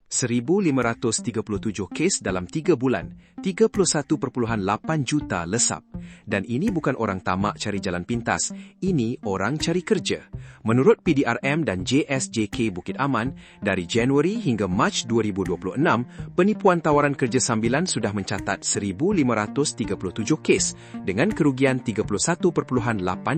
1,537 kes dalam 3 bulan, 31.8 juta lesap. Dan ini bukan orang tamak cari jalan pintas, ini orang cari kerja. Menurut PDRM dan JSJK Bukit Aman, dari Januari hingga Mac 2026, penipuan tawaran kerja sambilan sudah mencatat 1,537 kes dengan kerugian 31.8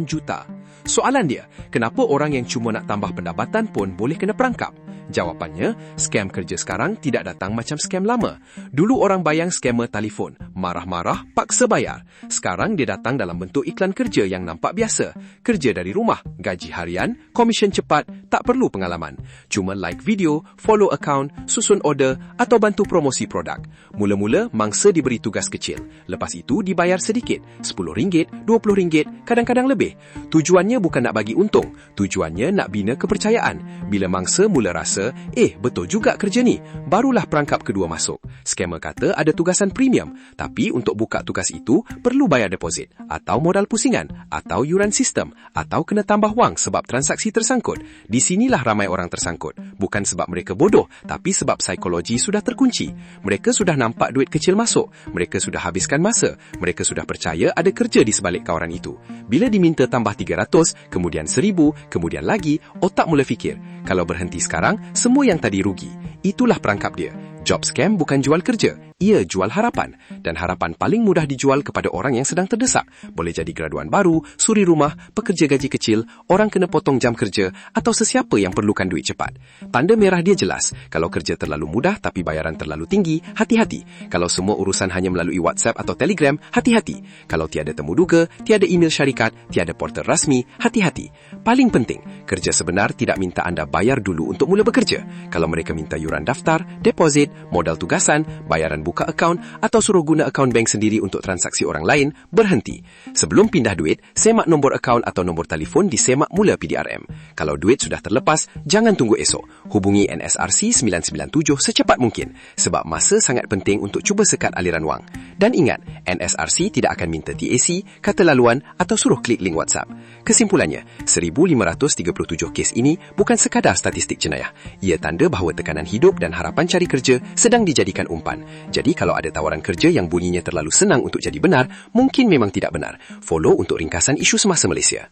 juta. Soalan dia, kenapa orang yang cuma nak tambah pendapatan pun boleh kena perangkap? Jawapannya, skam kerja sekarang tidak datang macam skam lama. Dulu orang bayang skamer telefon, marah-marah, paksa bayar. Sekarang dia datang dalam bentuk iklan kerja yang nampak biasa. Kerja dari rumah, gaji harian, komisen cepat, tak perlu pengalaman. Cuma like video, follow account, susun order atau bantu promosi produk. Mula-mula, mangsa diberi tugas kecil. Lepas itu dibayar sedikit, RM10, RM20, kadang-kadang lebih. Tujuannya bukan nak bagi untung, tujuannya nak bina kepercayaan. Bila mangsa mula rasa, betul juga kerja ni, barulah perangkap kedua masuk. Skamer kata ada tugasan premium, tapi untuk buka tugas itu, perlu bayar deposit, atau modal pusingan, atau yuran sistem, atau kena tambah wang sebab transaksi tersangkut. Di sinilah ramai orang tersangkut. Bukan sebab mereka bodoh, tapi sebab psikologi sudah terkunci. Mereka sudah nampak duit kecil masuk, mereka sudah habiskan masa, mereka sudah percaya ada kerja di sebalik kawaran itu. Bila diminta tambah 300, kemudian 1,000, kemudian lagi, otak mula fikir, kalau berhenti sekarang, semua yang tadi rugi. Itulah perangkap dia. Job scam bukan jual kerja, ia jual harapan. Dan harapan paling mudah dijual kepada orang yang sedang terdesak. Boleh jadi graduan baru, suri rumah, pekerja gaji kecil, orang kena potong jam kerja, atau sesiapa yang perlukan duit cepat. Tanda merah dia jelas. Kalau kerja terlalu mudah tapi bayaran terlalu tinggi, hati-hati. Kalau semua urusan hanya melalui WhatsApp atau Telegram, hati-hati. Kalau tiada temu duga, tiada email syarikat, tiada portal rasmi, hati-hati. Paling penting, kerja sebenar tidak minta anda bayar dulu untuk mula bekerja. Kalau mereka minta yuran daftar, deposit, modal tugasan, bayaran buka akaun atau suruh guna akaun bank sendiri untuk transaksi orang lain, berhenti. Sebelum pindah duit, semak nombor akaun atau nombor telefon disemak mula PDRM. Kalau duit sudah terlepas, jangan tunggu esok. Hubungi NSRC 997 secepat mungkin sebab masa sangat penting untuk cuba sekat aliran wang. Dan ingat, NSRC tidak akan minta TAC, kata laluan atau suruh klik link WhatsApp. Kesimpulannya, 1,537 kes ini bukan sekadar statistik jenayah. Ia tanda bahawa tekanan hidup dan harapan cari kerja sedang dijadikan umpan. Jadi kalau ada tawaran kerja yang bunyinya terlalu senang untuk jadi benar, mungkin memang tidak benar. Follow untuk ringkasan isu semasa Malaysia.